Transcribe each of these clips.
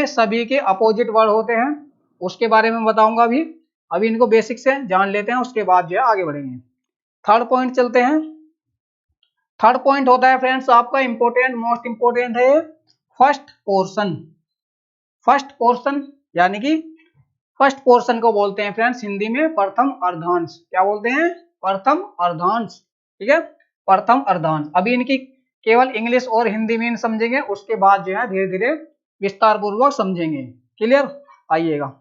सभी के opposite word होते हैं, उसके बारे में बताऊंगा अभी इनको बेसिक से जान लेते हैं, उसके बाद जो है आगे बढ़ेंगे। थर्ड पॉइंट चलते हैं। थर्ड पॉइंट होता है फ्रेंड्स आपका इंपॉर्टेंट, मोस्ट इंपॉर्टेंट है फर्स्ट पोर्शन। फर्स्ट पोर्शन यानी कि फर्स्ट पोर्शन को बोलते हैं फ्रेंड्स हिंदी में प्रथम अर्धांश। क्या बोलते हैं? प्रथम अर्धांश। ठीक है, प्रथम अर्धांश। अभी इनकी केवल इंग्लिश और हिंदी में समझेंगे, उसके बाद जो है धीरे धीरे विस्तार पूर्वक समझेंगे। क्लियर? आइएगा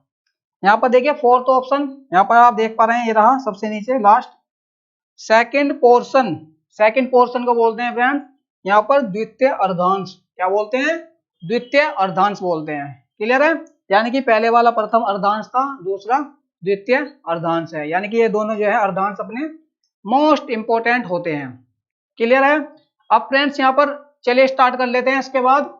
यहाँ पर देखिए फोर्थ ऑप्शन, यहाँ पर आप देख पा रहे हैं, ये रहा सबसे नीचे last, second portion. Second portion को बोलते हैं फ्रेंड्स यहाँ पर द्वितीय अर्धांश। क्या बोलते हैं? द्वितीय अर्धांश बोलते हैं। क्लियर है? यानी कि पहले वाला प्रथम अर्धांश था, दूसरा द्वितीय अर्धांश है, यानी कि ये दोनों जो है अर्धांश अपने मोस्ट इंपोर्टेंट होते हैं। क्लियर है? अब फ्रेंड्स यहाँ पर चलिए स्टार्ट कर लेते हैं। इसके बाद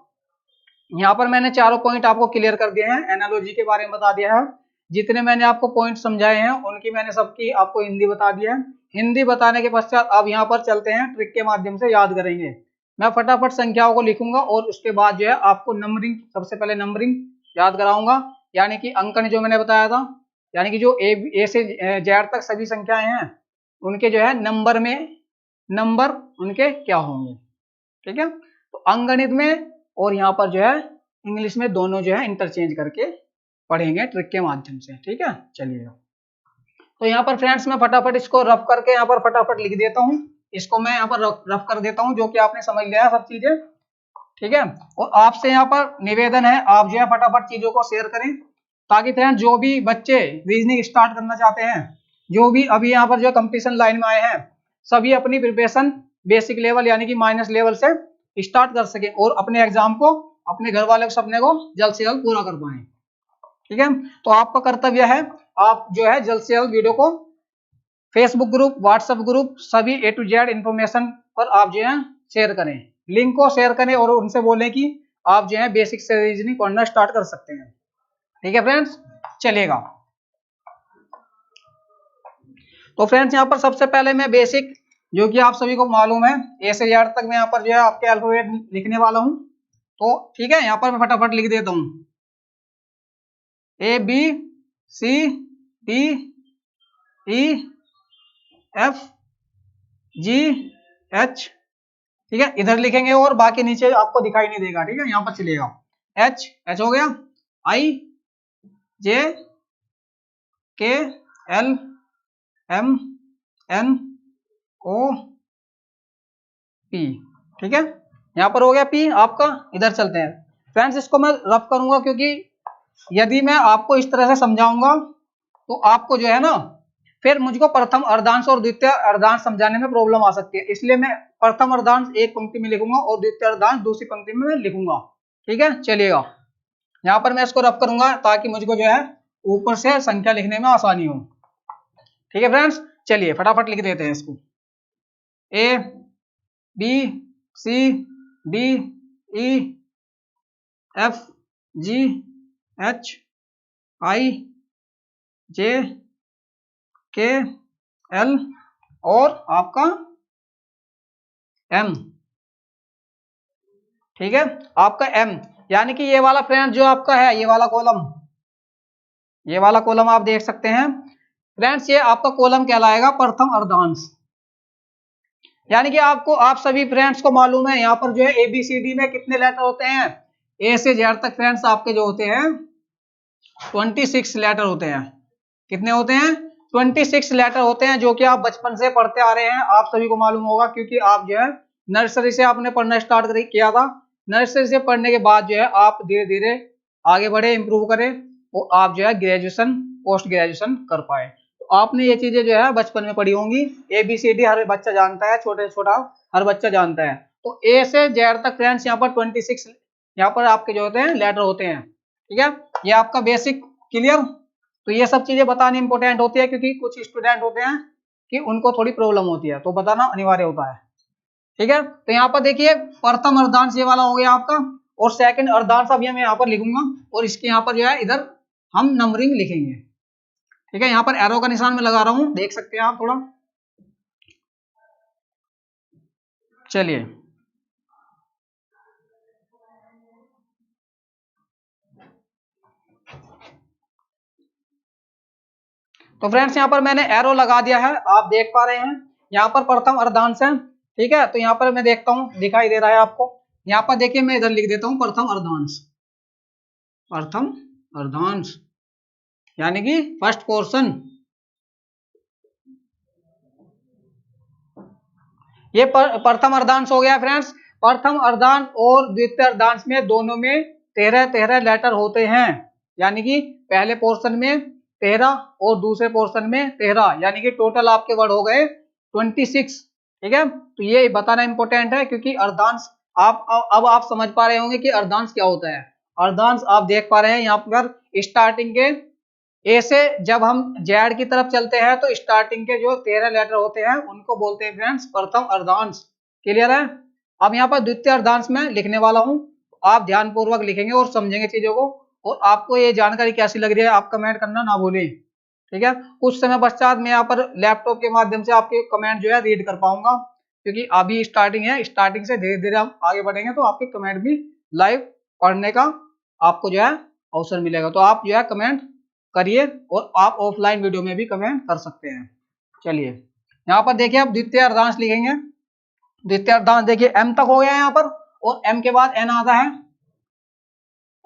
यहाँ पर मैंने चारों पॉइंट आपको क्लियर कर दिए हैं, एनालॉजी के बारे में बता दिया है, जितने मैंने आपको पॉइंट समझाए हैं उनकी मैंने सबकी आपको हिंदी बता दिया है। हिंदी बताने के पश्चात अब यहाँ पर चलते हैं, ट्रिक के माध्यम से याद करेंगे। मैं फटाफट संख्याओं को लिखूंगा और उसके बाद जो है आपको नंबरिंग, सबसे पहले नंबरिंग याद कराऊंगा, यानी कि अंकन जो मैंने बताया था, यानी कि जो ए से जेड तक सभी संख्याएं हैं उनके जो है नंबर में नंबर उनके क्या होंगे। ठीक है, तो अंकगणित में और यहाँ पर जो है इंग्लिश में दोनों जो है इंटरचेंज करके पढ़ेंगे ट्रिक के माध्यम से। ठीक है, चलिए तो यहाँ पर फ्रेंड्स मैं फटाफट इसको रफ करके यहाँ पर फटाफट लिख देता हूँ, इसको मैं यहाँ पर रफ कर देता हूँ, जो कि आपने समझ लिया सब चीजें। ठीक है, और आपसे यहाँ पर निवेदन है आप जो है फटाफट चीजों को शेयर करें, ताकि फ्रेंड्स जो भी बच्चे रीजनिंग स्टार्ट करना चाहते हैं, जो भी अभी यहाँ पर जो कंपटीशन लाइन में आए हैं, सभी अपनी प्रिपरेशन बेसिक लेवल यानी कि माइनस लेवल से स्टार्ट कर सके और अपने एग्जाम को, अपने घर वाले के सपने को जल्द से जल्द पूरा कर पाए। ठीक है, तो आपका कर्तव्य है आप जो है जल्द से जल्द वीडियो को फेसबुक ग्रुप, व्हाट्सएप ग्रुप, सभी ए टू जेड इंफॉर्मेशन पर आप जो है शेयर करें, लिंक को शेयर करें और उनसे बोलें कि आप जो है बेसिक से रीजनिंग पढ़ना स्टार्ट कर सकते हैं। ठीक है फ्रेंड्स, चलेगा। तो फ्रेंड्स यहाँ पर सबसे पहले मैं बेसिक, जो कि आप सभी को मालूम है, ए से जेड तक मैं यहाँ पर जो है आपके अल्फाबेट लिखने वाला हूँ। तो ठीक है, यहाँ पर मैं फटाफट लिख देता हूँ, A B C D E F G H. ठीक है, इधर लिखेंगे और बाकी नीचे आपको दिखाई नहीं देगा। ठीक है, यहाँ पर चलेगा, एच एच हो गया, I J K L M N O P. ठीक है, यहाँ पर हो गया पी आपका। इधर चलते हैं फ्रेंड्स, इसको मैं रफ करूंगा क्योंकि यदि मैं आपको इस तरह से समझाऊंगा तो आपको जो है ना फिर मुझको प्रथम अर्धांश और द्वितीय अर्धांश समझाने में प्रॉब्लम आ सकती है, इसलिए मैं प्रथम अर्धांश एक पंक्ति में लिखूंगा और द्वितीय अर्धांश दूसरी पंक्ति में मैं लिखूंगा। ठीक है, चलिएगा, यहाँ पर मैं इसको रफ करूंगा ताकि मुझको जो है ऊपर से संख्या लिखने में आसानी हो। ठीक है फ्रेंड्स, चलिए फटाफट लिख देते हैं इसको, A B C D E F G H I J K L और आपका एम। ठीक है, आपका एम, यानी कि ये वाला फ्रेंड जो आपका है, ये वाला कॉलम, ये वाला कॉलम आप देख सकते हैं फ्रेंड्स, ये आपका कॉलम कहलाएगा प्रथम अर्धांश। यानी कि आपको, आप सभी फ्रेंड्स को मालूम है यहाँ पर जो है एबीसीडी में कितने लेटर होते हैं, ए से जेड तक फ्रेंड्स आपके जो होते हैं 26 लेटर होते हैं। कितने होते हैं? 26 लेटर होते हैं, जो कि आप बचपन से पढ़ते आ रहे हैं, आप सभी को मालूम होगा, क्योंकि आप जो है नर्सरी से आपने पढ़ना स्टार्ट किया था। नर्सरी से पढ़ने के बाद जो है आप धीरे धीरे आगे बढ़े, इंप्रूव करें और आप जो है ग्रेजुएशन, पोस्ट ग्रेजुएशन कर पाए। तो आपने ये चीजें जो है बचपन में पढ़ी होंगी। एबीसीडी हर बच्चा जानता है, छोटे छोटा हर बच्चा जानता है। तो ए से जेड तक फ्रेंड्स यहाँ पर 26 यहाँ पर आपके जो होते हैं लेटर होते हैं। ठीक है, ये आपका बेसिक क्लियर। तो ये सब चीजें बतानी इंपॉर्टेंट होती है, क्योंकि कुछ स्टूडेंट होते हैं कि उनको थोड़ी प्रॉब्लम होती है, तो बताना अनिवार्य होता है। ठीक है, तो यहाँ पर देखिए प्रथम अर्धांश ये वाला हो गया आपका, और सेकंड अर्धांश अभी मैं यहाँ पर लिखूंगा और इसके यहाँ पर जो है इधर हम नंबरिंग लिखेंगे। ठीक है, यहाँ पर एरो का निशान मैं लगा रहा हूं, देख सकते हैं आप थोड़ा। चलिए तो फ्रेंड्स यहाँ पर मैंने एरो लगा दिया है, आप देख पा रहे हैं यहाँ पर प्रथम अर्धांश है। ठीक है, तो यहाँ पर मैं देखता हूँ दिखाई दे रहा है आपको, यहाँ पर देखिए मैं इधर लिख देता हूँ प्रथम अर्धांश, प्रथम अर्धांश यानी कि फर्स्ट पोर्शन। ये प्रथम अर्धांश हो गया फ्रेंड्स। प्रथम अर्धांश और द्वितीय अर्धांश में दोनों में 13-13 लेटर होते हैं, यानी कि पहले पोर्शन में 13 और दूसरे पोर्शन में 13, यानी कि टोटल आपके वर्ड हो गए 26। ठीक है, तो ये बताना इंपॉर्टेंट है क्योंकि अर्धांश अब आप समझ पा रहे होंगे कि अर्धांश क्या होता है। अर्धांश आप देख पा रहे हैं यहाँ पर स्टार्टिंग के ए से जब हम जेड की तरफ चलते हैं तो स्टार्टिंग के जो 13 लेटर होते हैं उनको बोलते हैं फ्रेंड्स प्रथम अर्धांश। क्लियर है। अब यहाँ पर द्वितीय अर्धांश में लिखने वाला हूँ, आप ध्यान पूर्वक लिखेंगे और समझेंगे चीजों को, और आपको ये जानकारी कैसी लग रही है आप कमेंट करना ना भूलें। ठीक है, कुछ समय पश्चात मैं यहाँ पर लैपटॉप के माध्यम से आपके कमेंट जो है रीड कर पाऊंगा, क्योंकि अभी स्टार्टिंग है, स्टार्टिंग से धीरे धीरे हम आगे बढ़ेंगे तो आपके कमेंट भी लाइव पढ़ने का आपको जो है अवसर मिलेगा। तो आप जो है कमेंट करिए और आप ऑफलाइन वीडियो में भी कमेंट कर सकते हैं। चलिए यहाँ पर देखिए आप द्वितीय अर्धांश लिखेंगे। द्वितीय अर्धांश देखिए एम तक हो गया है यहाँ पर, और एम के बाद एन आता है,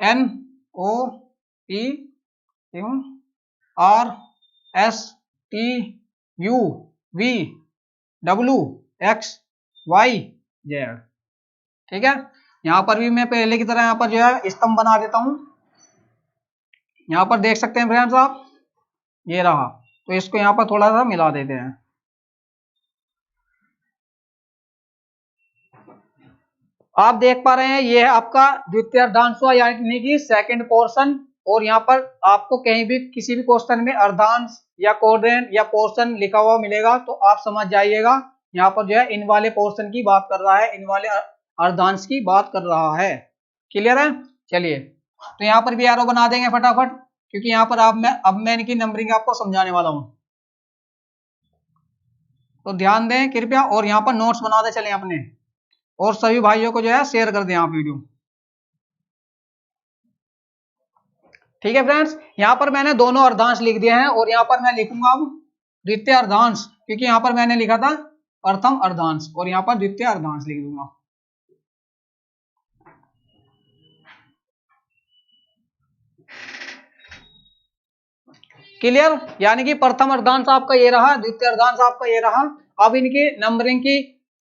N O P R S T U V W X Y Z. ठीक है, यहाँ पर भी मैं पहले की तरह यहाँ पर जो है स्तंभ बना देता हूँ। यहाँ पर देख सकते हैं फ्रेंड्स आप, ये रहा, तो इसको यहाँ पर थोड़ा सा मिला देते हैं। आप देख पा रहे हैं ये है आपका द्वितीय अर्धांश हुआ, यानी कि सेकंड पोर्शन। और यहाँ पर आपको कहीं भी किसी भी क्वेश्चन में अर्धांश या कोऑर्डिनेट या पोर्शन लिखा हुआ मिलेगा तो आप समझ जाइएगा यहाँ पर जो है इन वाले पोर्शन की बात कर रहा है, इन वाले अर्धांश की बात कर रहा है। क्लियर है। चलिए तो यहाँ पर भी एरो बना देंगे फटाफट, क्योंकि यहाँ पर अब मैं इनकी नंबरिंग आपको समझाने वाला हूँ, तो ध्यान दें कृपया, और यहाँ पर नोट्स बनाते चलें अपने, और सभी भाइयों को जो है शेयर कर दें आप वीडियो। ठीक है फ्रेंड्स, यहाँ पर मैंने दोनों अर्धांश लिख दिए हैं और यहाँ पर मैं लिखूंगा अब द्वितीय अर्धांश, क्योंकि यहाँ पर मैंने लिखा था प्रथम अर्धांश और यहाँ पर द्वितीय अर्धांश लिख दूंगा। क्लियर, यानी कि प्रथम अर्धांश आपका ये रहा, द्वितीय अर्धांश आपका ये रहा। अब इनकी नंबरिंग की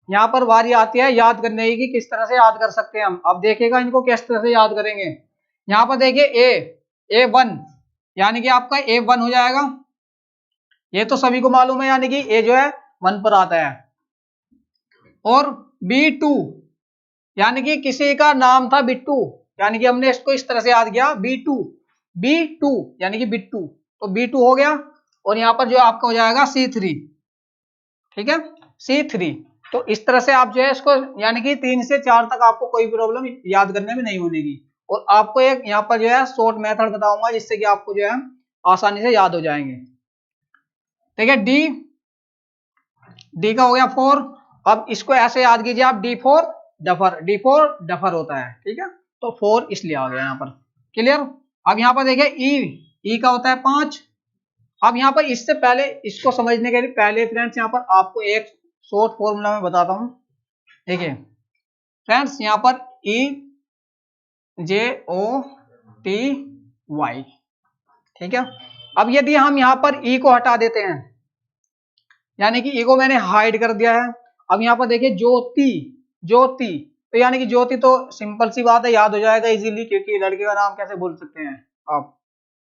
यहाँ पर बारी आती है याद करने की, किस तरह से याद कर सकते हैं हम। अब देखिएगा इनको किस तरह से याद करेंगे। यहाँ पर देखिए A1 यानी कि आपका A1 हो जाएगा, ये तो सभी को मालूम है, यानी कि A जो है 1 पर आता है। और B2 यानी कि किसी का नाम था बिट्टू, यानी कि हमने इसको इस तरह से याद किया B2 यानी कि बिट्टू, तो B2 हो गया। और यहाँ पर जो आपका हो जाएगा C3। ठीक है, C3। तो इस तरह से आप जो है इसको, यानी कि 3 से 4 तक आपको कोई प्रॉब्लम याद करने में नहीं होगी। और आपको एक यहाँ पर जो है शॉर्ट मेथड बताऊंगा जिससे कि आपको जो है आसानी से याद हो जाएंगे। ठीक है, डी का हो गया 4। अब इसको ऐसे याद कीजिए आप, D4 डफर होता है। ठीक है, तो 4 इसलिए आ गया यहाँ पर। क्लियर। अब यहाँ पर देखिए ई का होता है 5। अब यहाँ पर इससे पहले इसको समझने के लिए पहले फ्रेंड्स यहाँ पर आपको एक शॉर्ट फॉर्मूला में बताता हूं। देखिए फ्रेंड्स यहाँ पर EJOTY। ठीक है, अब यदि हम यहाँ पर ई को हटा देते हैं, यानी कि ई को मैंने हाइड कर दिया है। अब यहाँ पर देखिए ज्योति, तो यानी कि ज्योति तो सिंपल सी बात है, याद हो जाएगा इजीली, क्योंकि लड़के का नाम कैसे भूल सकते हैं आप।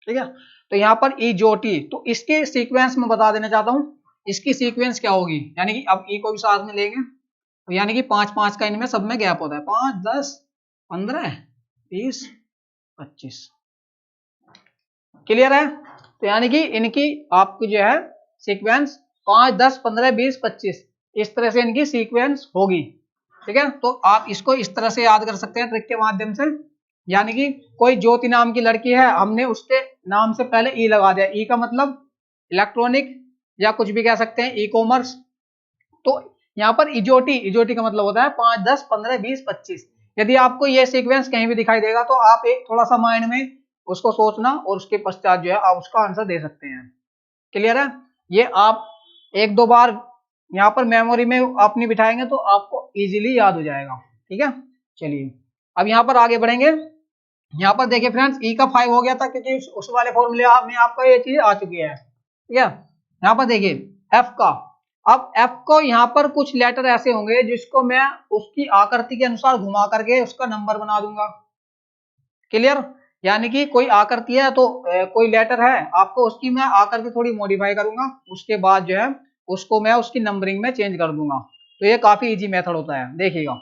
ठीक है, तो यहाँ पर ई ज्योति, तो इसके सीक्वेंस में बता देना चाहता हूं, इसकी सीक्वेंस क्या होगी। यानी कि अब ई को भी साथ में लेंगे, तो यानी कि 5-5 का इनमें सब में गैप होता है, 5, 10, 15, 20, 25। क्लियर है। तो यानी कि इनकी आपकी जो है सीक्वेंस 5, 10, 15, 20, 25 इस तरह से इनकी सीक्वेंस होगी। ठीक है, तो आप इसको इस तरह से याद कर सकते हैं ट्रिक के माध्यम से। यानी कि कोई ज्योति नाम की लड़की है, हमने उसके नाम से पहले ई लगा दिया, ई का मतलब इलेक्ट्रॉनिक या कुछ भी कह सकते हैं, ई कॉमर्स। तो यहाँ पर इजोटी का मतलब होता है 5, 10, 15, 20, 25। यदि आपको ये सीक्वेंस कहीं भी दिखाई देगा तो आप एक थोड़ा सा माइंड में उसको सोचना और उसके पश्चात जो है आप उसका आंसर दे सकते हैं। क्लियर है? ये आप एक दो बार यहाँ पर मेमोरी में अपनी बिठाएंगे तो आपको इजीली याद हो जाएगा। ठीक है, चलिए अब यहाँ पर आगे बढ़ेंगे। यहाँ पर देखिए फ्रेंड्स, ई का 5 हो गया था क्योंकि उस वाले फॉर्मूले में आपका ये चीज आ चुकी है। ठीक है, यहाँ पर देखिए एफ का, अब एफ को यहाँ पर कुछ लेटर ऐसे होंगे जिसको मैं उसकी आकृति के अनुसार घुमा करके उसका नंबर बना दूंगा। क्लियर? यानी कि कोई आकृति है तो कोई लेटर है, आपको उसकी मैं आकृति थोड़ी मॉडिफाई करूंगा, उसके बाद जो है उसको मैं उसकी नंबरिंग में चेंज कर दूंगा। तो ये काफी इजी मेथड होता है। देखिएगा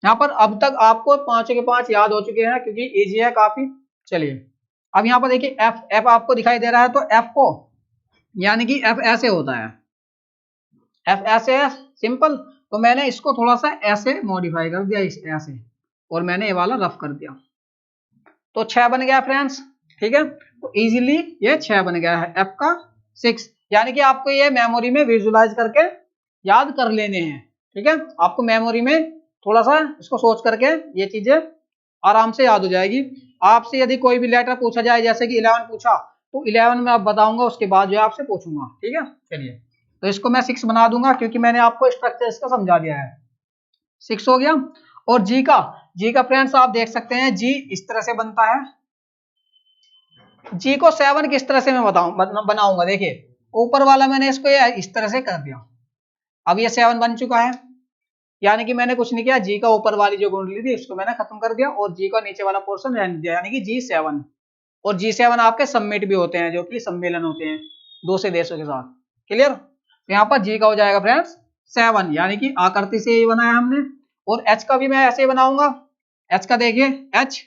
यहाँ पर अब तक आपको 5 के 5 याद हो चुके हैं क्योंकि इजी है काफी। चलिए अब यहाँ पर देखिए एफ, एफ आपको दिखाई दे रहा है, तो एफ को यानी कि एफ ऐसे होता है, एफ ऐसे है सिंपल, तो मैंने इसको थोड़ा सा ऐसे मॉडिफाई कर दिया, इस ऐसे, और मैंने ये वाला रफ कर दिया, तो 6 बन गया फ्रेंड्स। ठीक है, तो इजीली ये 6 बन गया है एफ का 6, यानी कि आपको ये मेमोरी में विजुलाइज करके याद कर लेने हैं। ठीक है, आपको मेमोरी में थोड़ा सा इसको सोच करके ये चीजें आराम से याद हो जाएगी। आपसे यदि कोई भी लेटर पूछा जाए, जैसे कि 11 पूछा, तो 11 में आप बताऊंगा, उसके बाद जो है आपसे पूछूंगा। ठीक है, चलिए तो इसको मैं 6 बना दूंगा क्योंकि मैंने आपको स्ट्रक्चर इसका समझा दिया है। 6 हो गया। और जी का फ्रेंड्स आप देख सकते हैं, जी इस तरह से बनता है। जी को 7 किस तरह से मैं बनाऊंगा, देखिए ऊपर वाला मैंने इसको इस तरह से कर दिया, अब ये 7 बन चुका है, यानी कि मैंने कुछ नहीं किया, जी का ऊपर वाली जो कुंडली थी उसको मैंने खत्म कर दिया और जी का नीचे वाला पोर्शन रहने दिया, यानी कि G7। और G7 आपके सबमिट भी होते हैं, जो कि सम्मेलन होते हैं दूसरे देशों के साथ। क्लियर? तो यहाँ पर जी का हो जाएगा फ्रेंड्स 7, यानी कि आकृति से ये बनाया हमने। और एच का भी मैं ऐसे ही बनाऊंगा। एच का देखिए एच,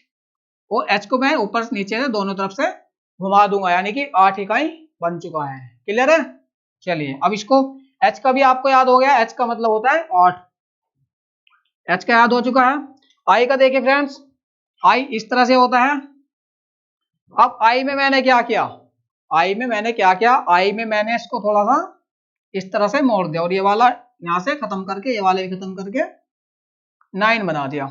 और एच को मैं ऊपर से नीचे से दोनों तरफ से घुमा दूंगा, यानी कि 8 इकाई बन चुका है। क्लियर है? चलिए अब इसको, एच का भी आपको याद हो गया, एच का मतलब होता है 8, एच का याद हो चुका है। आई का देखिए फ्रेंड्स, आई इस तरह से होता है। अब आई में मैंने क्या किया, आई में मैंने इसको थोड़ा सा इस तरह से मोड़ दिया और ये वाला यहां से खत्म करके, ये वाले खत्म करके 9 बना दिया,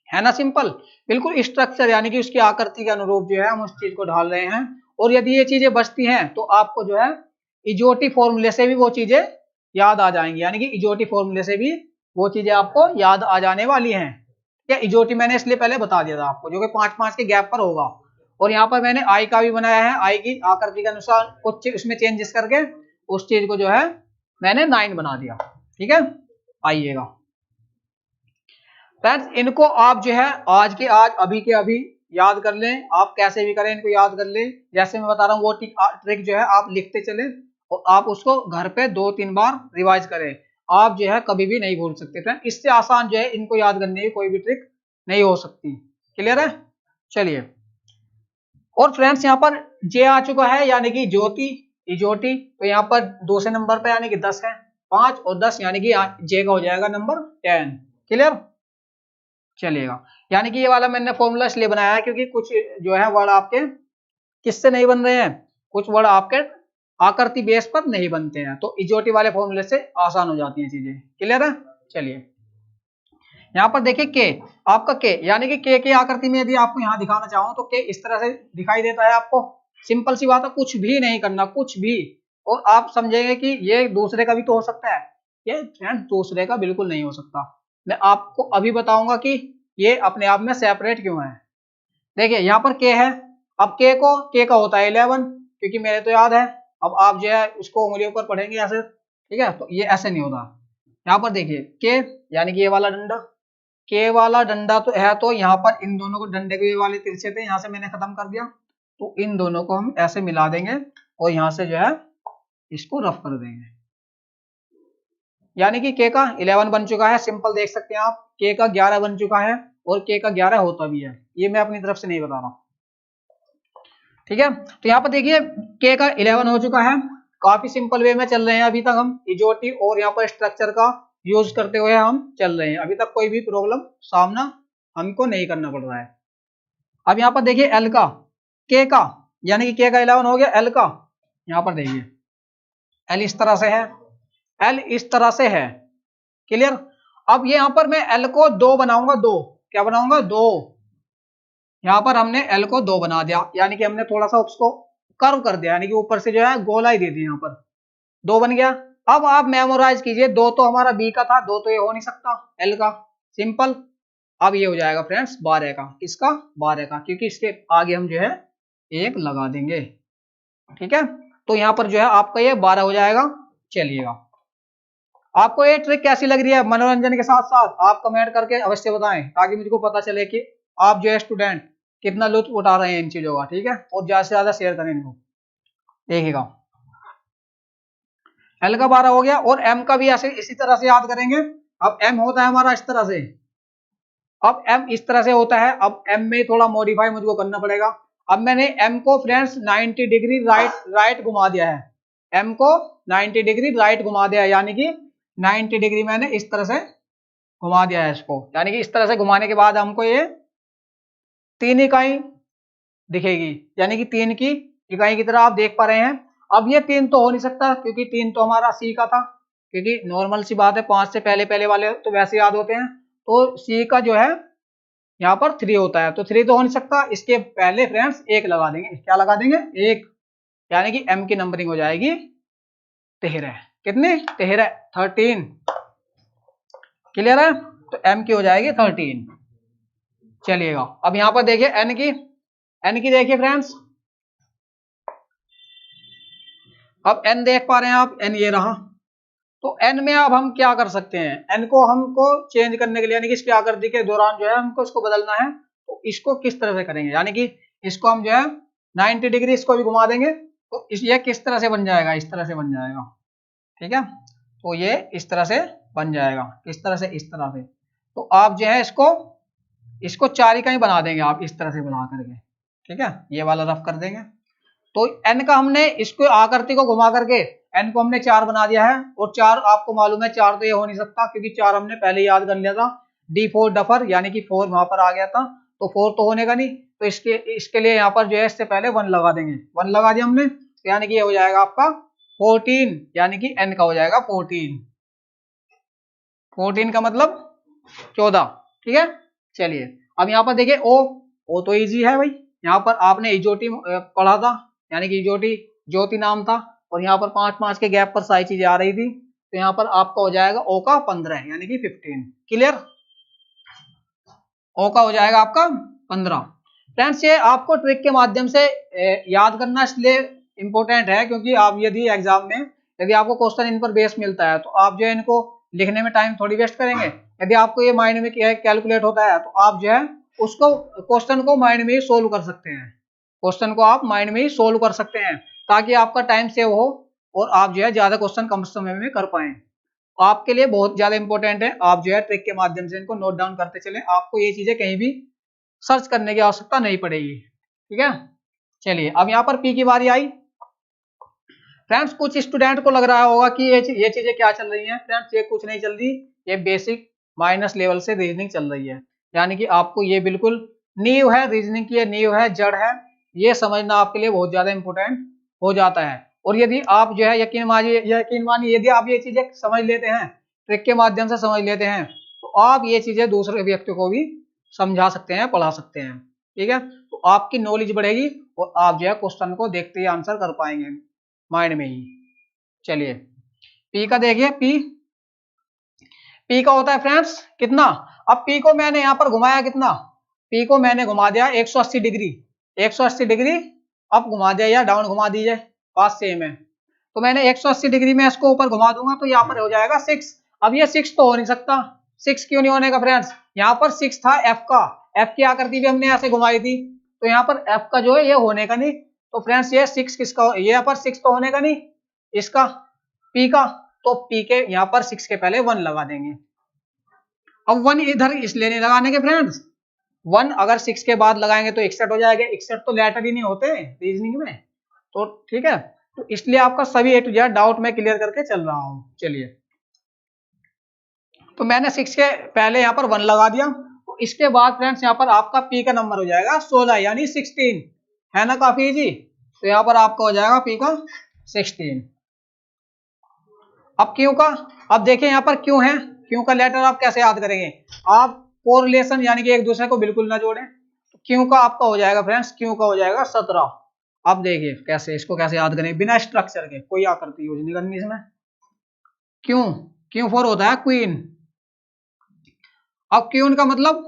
है ना सिंपल, बिल्कुल स्ट्रक्चर, यानी कि उसकी आकृति के अनुरूप जो है हम उस चीज को ढाल रहे हैं। और यदि ये चीजें बचती हैं तो आपको जो है इजोटी फॉर्मूले से भी वो चीजें याद आ जाएंगी, यानी कि इजोटी फॉर्मूले से भी वो चीजें आपको याद आ जाने वाली हैं। क्या इजोटी मैंने इसलिए पहले बता दिया था आपको, जो कि 5-5 के गैप पर होगा। और यहाँ पर मैंने आई का भी बनाया है, आई की आकृति के अनुसार कुछ उसमें चेंजेस करके उस चीज को जो है मैंने 9 बना दिया। ठीक है, आइएगा फ्रेंड्स, इनको आप जो है आज के आज, अभी के अभी याद कर लें, आप कैसे भी करें इनको याद कर लें। जैसे मैं बता रहा हूँ वो ट्रिक जो है आप लिखते चलें और आप उसको घर पे 2-3 बार रिवाइज करें, आप जो है कभी भी नहीं भूल सकते फ्रेंड। इससे आसान जो है इनको याद करने की कोई भी ट्रिक नहीं हो सकती। क्लियर है? चलिए, और फ्रेंड्स यहाँ पर जे आ चुका है, यानी कि ज्योति, इजोटी, तो यहाँ पर दूसरे नंबर पे यानी कि 10 है, 5 और 10, यानी कि जे का हो जाएगा नंबर 10। क्लियर? चलिएगा, यानी कि ये वाला मैंने फॉर्मूला इसलिए बनाया है क्योंकि कुछ जो है वर्ड आपके किससे नहीं बन रहे हैं, कुछ वर्ड आपके आकृति बेस पर नहीं बनते हैं, तो इजोटी वाले फॉर्मूले से आसान हो जाती हैं चीजें। क्लियर है? चलिए यहाँ पर देखिए के, आपका के, यानी कि के आकृति में यदि आपको यहाँ दिखाना चाहूँ तो के इस तरह से दिखाई देता है आपको। सिंपल सी बात है, कुछ भी नहीं करना, कुछ भी, और आप समझेंगे कि ये दूसरे का भी तो हो सकता है। ये फ्रेंड दूसरे का बिल्कुल नहीं हो सकता। मैं आपको अभी बताऊंगा कि ये अपने आप में सेपरेट क्यों है। देखिए यहाँ पर के है, अब के का होता है 11, क्योंकि मेरे तो याद है। अब आप जो है उसको उंगलियों पर पढ़ेंगे ऐसे, ठीक है, तो ये ऐसे नहीं होता। यहाँ पर देखिए के, यानी कि ये वाला डंडा, के वाला डंडा तो है, तो यहाँ पर इन दोनों को, डंडे के वाले तिरछे थे, यहाँ से मैंने खत्म कर दिया, तो इन दोनों को हम ऐसे मिला देंगे और यहाँ से जो है इसको रफ कर देंगे, यानी कि के का 11 बन चुका है। सिंपल देख सकते हैं आप, के का 11 बन चुका है और के का 11 होता भी है, ये मैं अपनी तरफ से नहीं बता रहा। ठीक है, तो यहाँ पर देखिए के का 11 हो चुका है। काफी सिंपल वे में चल रहे हैं अभी तक हम, इजोटी और यहाँ पर स्ट्रक्चर का यूज करते हुए हम चल रहे हैं, अभी तक कोई भी प्रॉब्लम सामना हमको नहीं करना पड़ रहा है। अब यहाँ पर देखिए एल का, के का, यानी कि के का 11 हो गया, एल का यहाँ पर देखिए एल इस तरह से है, एल इस तरह से है। क्लियर? अब ये यहाँ पर मैं एल को 2 बनाऊंगा, 2 क्या बनाऊंगा, 2, यहाँ पर हमने एल को 2 बना दिया, यानी कि हमने थोड़ा सा उसको कर्व कर दिया, यानी कि ऊपर से जो है गोलाई दे दी, यहाँ पर 2 बन गया। अब आप मेमोराइज कीजिए, 2 तो हमारा बी का था, 2 तो ये हो नहीं सकता एल का, सिंपल। अब ये हो जाएगा फ्रेंड्स 12 का, किसका 12 का, क्योंकि इसके आगे हम जो है 1 लगा देंगे, ठीक है। तो यहाँ पर जो है आपका ये 12 हो जाएगा। चलिएगा, आपको ये ट्रिक कैसी लग रही है, मनोरंजन के साथ साथ आप कमेंट करके अवश्य बताएं, ताकि मुझको पता चले कि आप जो है स्टूडेंट कितना लुत्फ उठा रहे हैं इन चीजों का, ठीक है। और ज्यादा से ज्यादा शेयर करें इनको। देखिएगा, एल का 12 हो गया, और एम का भी ऐसे इसी तरह से याद करेंगे। अब एम होता है हमारा इस तरह से, अब एम इस तरह से होता है। अब एम में थोड़ा मॉडिफाई मुझको करना पड़ेगा। अब मैंने एम को फ्रेंड्स 90 डिग्री राइट घुमा दिया है, एम को 90 डिग्री राइट घुमा दिया है, यानी कि 90 डिग्री मैंने इस तरह से घुमा दिया है इसको, यानी कि इस तरह से घुमाने के बाद हमको ये 3 इकाई दिखेगी, यानी कि 3 की इकाई की तरह आप देख पा रहे हैं। अब ये 3 तो हो नहीं सकता, क्योंकि 3 तो हमारा सी का था, क्योंकि नॉर्मल सी बात है 5 से पहले पहले वाले तो वैसे याद होते हैं। तो सी का जो है यहाँ पर 3 होता है, तो 3 तो हो नहीं सकता। इसके पहले फ्रेंड्स 1 लगा देंगे, क्या लगा देंगे 1, यानी कि एम की नंबरिंग हो जाएगी 13। कितनी 13, 13। क्लियर है, तो एम की हो जाएगी 13। चलिएगा, अब यहाँ पर देखिए एन की देखिए फ्रेंड्स, अब एन देख पा रहे हैं आप, एन ये रहा। तो एन में अब हम क्या कर सकते हैं, एन को हमको चेंज करने के लिए, यानी कि इसकी आकृति के दौरान जो है हमको इसको बदलना है। तो इसको किस तरह से करेंगे, यानी कि इसको हम जो है 90 डिग्री इसको भी घुमा देंगे, तो ये किस तरह से बन जाएगा, इस तरह से बन जाएगा, ठीक है। तो ये इस तरह से बन जाएगा, किस तरह से, इस तरह से। तो आप जो है इसको 4 इकाई बना देंगे आप, इस तरह से बना करके, ठीक है। ये वाला रफ कर देंगे। तो एन का हमने इसको आकृति को घुमा करके एन को हमने 4 बना दिया है, और 4 आपको मालूम है 4 तो ये हो नहीं सकता, क्योंकि 4 हमने पहले याद कर लिया था, D4 डफर, यानी कि 4 वहां पर आ गया था, तो 4 तो होने का नहीं। तो इसके लिए यहाँ पर जो है इससे पहले 1 लगा देंगे, 1 लगा दिया हमने, तो यानी कि ये हो जाएगा आपका 14, यानी कि एन का हो जाएगा 14। 14 का मतलब 14, ठीक है। चलिए, अब यहाँ पर देखिए ओ तो इजी है भाई, यहाँ पर आपने इजोटी पढ़ा था, यानी कि इजोटी ज्योति नाम था, और यहाँ पर 5-5 के गैप पर सारी चीजें आ रही थी। तो यहाँ पर आपका हो जाएगा ओ का 15, यानी कि 15। क्लियर, ओ का हो जाएगा आपका 15। फ्रेंड्स, ये आपको ट्रिक के माध्यम से याद करना इसलिए इंपॉर्टेंट है, क्योंकि आप यदि एग्जाम में यदि आपको क्वेश्चन इन पर बेस मिलता है, तो आप जो है इनको लिखने में टाइम थोड़ी वेस्ट करेंगे। यदि आपको ये माइंड में कैलकुलेट होता है, तो आप जो है उसको क्वेश्चन को माइंड में ही सोल्व कर सकते हैं, क्वेश्चन को आप माइंड में ही सोल्व कर सकते हैं, ताकि आपका टाइम सेव हो और आप जो है ज्यादा क्वेश्चन कम समय में कर पाए। आपके लिए बहुत ज्यादा इंपॉर्टेंट है, आप जो है ट्रिक के माध्यम से इनको नोट डाउन करते चलें, आपको ये चीजें कहीं भी सर्च करने की आवश्यकता नहीं पड़ेगी, ठीक है। चलिए, अब यहाँ पर पी की बारी आई। फ्रेंड्स, कुछ स्टूडेंट को लग रहा होगा कि ये चीजें क्या चल रही हैं। फ्रेंड्स, ये कुछ नहीं चल रही, ये बेसिक माइनस लेवल से रीजनिंग चल रही है, यानी कि आपको ये बिल्कुल नींव है, रीजनिंग की नींव है, जड़ है, ये समझना आपके लिए बहुत ज्यादा इंपॉर्टेंट हो जाता है। और यदि आप जो है यकीन मानिए यदि आप ये चीजें समझ लेते हैं, ट्रिक के माध्यम से समझ लेते हैं, तो आप ये चीजें दूसरे व्यक्ति को भी समझा सकते हैं, पढ़ा सकते हैं, ठीक है। तो आपकी नॉलेज बढ़ेगी और आप जो है क्वेश्चन को देखते ही आंसर कर पाएंगे माइंड में ही। चलिए, पी का देखिए, पी का होता है फ्रेंड्स कितना। अब पी को मैंने यहां पर घुमाया कितना, पी को मैंने घुमा दिया 180 डिग्री, 180 डिग्री अप घुमा दिया या डाउन घुमा दीजिए, बात सेम है। तो मैंने 180 डिग्री में इसको ऊपर घुमा दूंगा, तो यहाँ पर हो जाएगा 6। अब ये 6 तो हो नहीं सकता, 6 क्यों नहीं होने का फ्रेंड्स, यहाँ पर 6 था एफ का, एफ की आकृति भी हमने ऐसे घुमाई थी, तो यहाँ पर एफ का जो है ये होने का नहीं। तो फ्रेंड्स, ये 6 किसका, ये यहाँ पर 6 तो होने का नहीं, इसका पी का, तो पी के यहाँ पर 6 के पहले 1 लगा देंगे। अब 1 इधर इसलिए नहीं लगाने के फ्रेंड्स, 1 अगर 6 के बाद लगाएंगे तो 61 हो जाएगा, 61 तो लेटर ही नहीं होते रीजनिंग में, तो ठीक है। तो इसलिए आपका सभी ए टू जेड डाउट में क्लियर करके चल रहा हूं। चलिए, तो मैंने 6 के पहले यहाँ पर 1 लगा दिया, तो इसके बाद फ्रेंड्स यहाँ पर आपका पी का नंबर हो जाएगा 16, यानी 16, है ना, काफी इजी। तो यहाँ पर आपका हो जाएगा पी का 16। अब क्यू का, अब देखिए यहाँ पर क्यू है, क्यू का लेटर आप कैसे याद करेंगे, आप कोरिलेशन यानी कि एक दूसरे को बिल्कुल ना जोड़ें। तो क्यू का आपका हो जाएगा फ्रेंड्स, क्यू का हो जाएगा 17। अब देखिए कैसे इसको कैसे याद करें बिना स्ट्रक्चर के, कोई आकृति यूज नहीं करनी इसमें। क्यों, क्यों फॉर होता है क्वीन। अब क्वीन का मतलब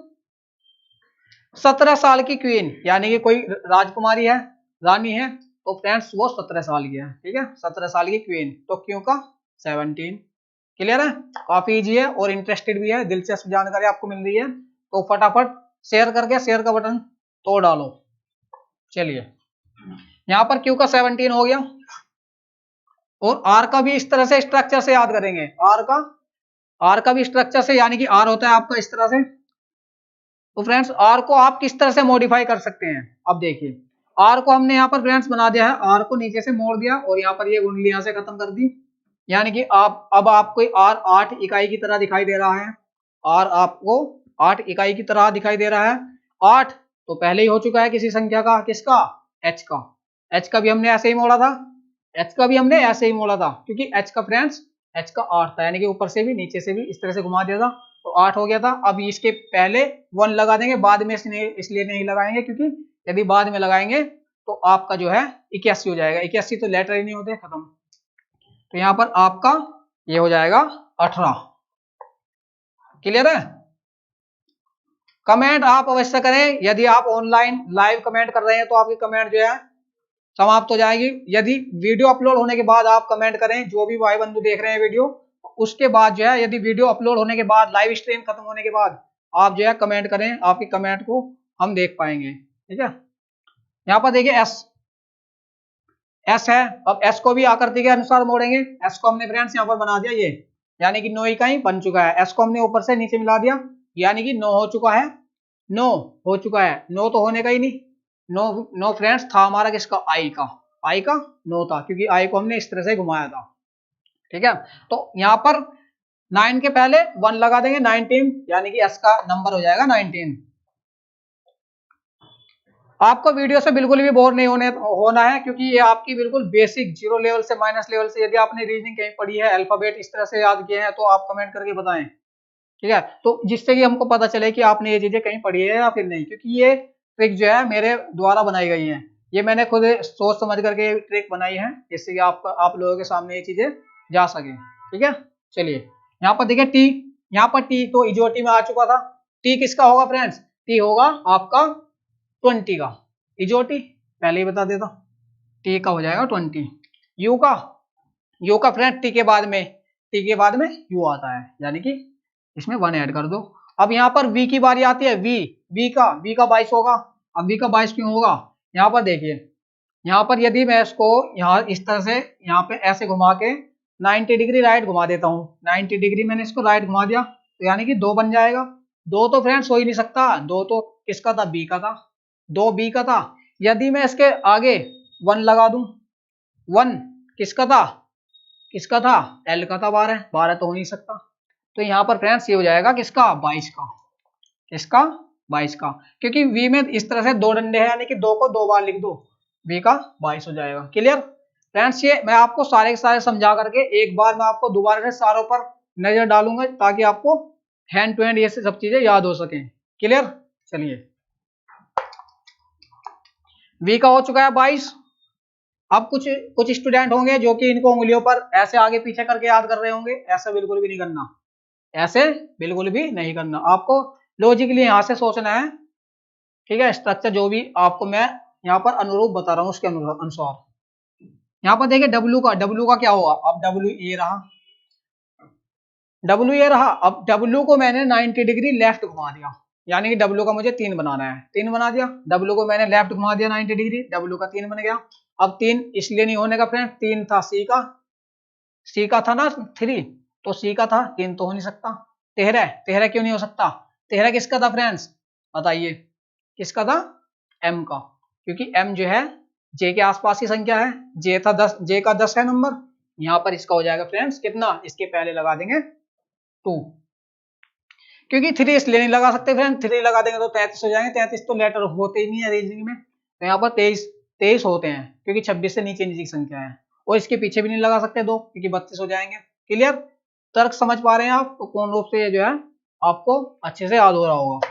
17 साल की क्वीन, यानी कि कोई राजकुमारी है, रानी है, तो फ्रेंड्स वो 17 साल की है, ठीक है, 17 साल की क्वीन, तो क्यों का 17। क्लियर है, काफी इजी है और इंटरेस्टेड भी है, दिलचस्प जानकारी आपको मिल रही है, तो फटाफट शेयर करके शेयर का बटन तोड़ डालो। चलिए यहां पर क्यू का 17 हो गया, और आर का भी इस तरह से स्ट्रक्चर से याद करेंगे, आर का भी स्ट्रक्चर से, यानी कि आर होता है आपका इस तरह से। तो फ्रेंड्स आर को आप किस तरह से मॉडिफाई कर सकते हैं, अब देखिए आर को हमने यहाँ पर फ्रेंड्स बना दिया है, आर को नीचे से मोड़ दिया और यहाँ पर ये कुंडली यहाँ से खत्म कर दी, यानी कि आप अब आपको आर 8 इकाई की तरह दिखाई दे रहा है, आर आपको 8 इकाई की तरह दिखाई दे रहा है। 8 तो पहले ही हो चुका है किसी संख्या का, किसका, एच का, एच का भी हमने ऐसे ही मोड़ा था, एच का भी हमने ऐसे ही मोड़ा था, क्योंकि एच का फ्रेंड्स एच का 8 था, यानी कि ऊपर से भी नीचे से भी इस तरह से घुमा दिया था, तो 8 हो गया था। अब इसके पहले 1 लगा देंगे, बाद में इसलिए नहीं लगाएंगे क्योंकि यदि बाद में लगाएंगे तो आपका जो है 81 हो जाएगा, 81 तो लेटर ही नहीं होते, खत्म। तो यहाँ पर आपका ये हो जाएगा 18। क्लियर है। कमेंट आप अवश्य करें, यदि आप ऑनलाइन लाइव कमेंट कर रहे हैं तो आपकी कमेंट जो है समाप्त हो जाएगी। यदि वीडियो अपलोड होने के बाद आप कमेंट करें, जो भी भाई बंधु देख रहे हैं वीडियो, उसके बाद जो है यदि वीडियो अपलोड होने के बाद, लाइव स्ट्रीम खत्म होने के बाद आप जो है कमेंट करें, आपकी कमेंट को हम देख पाएंगे, ठीक है। यहाँ पर देखिए एस, एस है, अब एस को भी आकृति के अनुसार मोड़ेंगे, एस को हमने फ्रेंड्स यहाँ पर बना दिया ये, यानी कि 9 इकाई बन चुका है, एस को हमने ऊपर से नीचे मिला दिया, यानी कि 9 हो चुका है, 9 हो चुका है, 9 तो होने का ही नहीं, 9 फ्रेंड्स था हमारा किसका, आई का, आई का 9 था, क्योंकि आई को हमने इस तरह से घुमाया था, ठीक है। तो यहाँ पर 9 के पहले 1 लगा देंगे, 19, यानी कि एस का नंबर हो जाएगा 19। आपको वीडियो से बिल्कुल भी बोर नहीं होना है, क्योंकि ये आपकी बिल्कुल बेसिक 0 लेवल से माइनस लेवल से, यदि आपने रीजनिंग कहीं पढ़ी है, अल्फाबेट इस तरह से याद किए हैं, तो आप कमेंट करके बताएं, ठीक है, तो जिससे कि हमको पता चले कि आपने ये चीजें कहीं पढ़ी है या फिर नहीं, क्योंकि ये ट्रिक जो है मेरे द्वारा बनाई गई है, ये मैंने खुद सोच समझ करके ट्रिक बनाई है, जिससे कि आप लोगों के सामने ये चीजें जा सके, ठीक है। चलिए यहाँ पर देखिए टी, यहाँ पर टी तो इजोटी में आ चुका था, टी किसका होगा फ्रेंड्स, टी होगा आपका 20 का, इजोटी पहले ही बता देता, टी का हो जाएगा 20। यू का फ्रेंड टी के बाद में यू आता है, यानी कि इसमें 1 ऐड कर दो। अब यहाँ पर वी की बारी आती है, वी का 22 होगा। अब वी का 22 क्यों होगा, यहाँ पर देखिए, यहाँ पर यदि मैं इसको यहाँ इस तरह से यहाँ पे ऐसे घुमा के 90 डिग्री राइट घुमा देता हूँ, 90 डिग्री मैंने इसको राइट घुमा दिया, तो यानी कि 2 बन जाएगा। 2 तो फ्रेंड्स हो ही नहीं सकता, 2 तो किसका था, बी का था, 2 बी का था। यदि मैं इसके आगे 1 लगा दूं, 1 किसका था, एल का था, 12 तो हो नहीं सकता, तो यहाँ पर फ्रेंड्स ये हो जाएगा किसका, 22 का, किसका 22 का, क्योंकि वी में इस तरह से 2 डंडे हैं, यानी कि 2 को 2 बार लिख दो, वी का 22 हो जाएगा। क्लियर फ्रेंड्स, ये मैं आपको सारे के सारे समझा करके एक बार मैं आपको दोबारा से सारों पर नजर डालूंगा, ताकि आपको हैंड टू हैंड ये सब चीजें याद हो सके। क्लियर, चलिए वी का हो चुका है 22। अब कुछ स्टूडेंट होंगे जो कि इनको उंगलियों पर ऐसे आगे पीछे करके याद कर रहे होंगे, ऐसा बिल्कुल भी नहीं करना, ऐसे बिल्कुल भी नहीं करना, आपको लॉजिकली यहां से सोचना है, ठीक है। स्ट्रक्चर जो भी आपको मैं यहाँ पर अनुरूप बता रहा हूँ उसके अनुसार। यहाँ पर देखिए डब्ल्यू का क्या होगा, अब डब्ल्यू ये रहा, अब डब्ल्यू को मैंने 90 डिग्री लेफ्ट घुमा दिया, यानी कि डब्ल्यू का मुझे 3 बनाना है, 3 बना दिया, डब्ल्यू को मैंने लेफ्ट घुमा दिया 90 डिग्री, डब्ल्यू का 3 बन गया। अब 3 इसलिए नहीं होने का फ्रेंड, 3 था सी का था ना 3, तो सी का था, 3 तो हो नहीं सकता। 13 क्यों नहीं हो सकता, 13 किसका था फ्रेंड्स, बताइए किसका था, एम का, क्योंकि एम जो है जे के आसपास की संख्या है, जे था 10, जे का 10 है नंबर, यहाँ पर इसका हो जाएगा फ्रेंड्स कितना, इसके पहले लगा देंगे 2, क्योंकि 3 इसलिए नहीं लगा सकते फ्रेंड, 3 लगा देंगे तो 33 हो जाएंगे, 33 तो लेटर होते ही नहीं है रीजनिंग में, तो यहाँ पर 23 होते हैं, क्योंकि 26 से नीचे की संख्या है, और इसके पीछे भी नहीं लगा सकते 2, क्योंकि 32 हो जाएंगे। क्लियर, तर्क समझ पा रहे हैं आप, तो पूर्ण रूप से ये जो है आपको अच्छे से याद हो रहा होगा।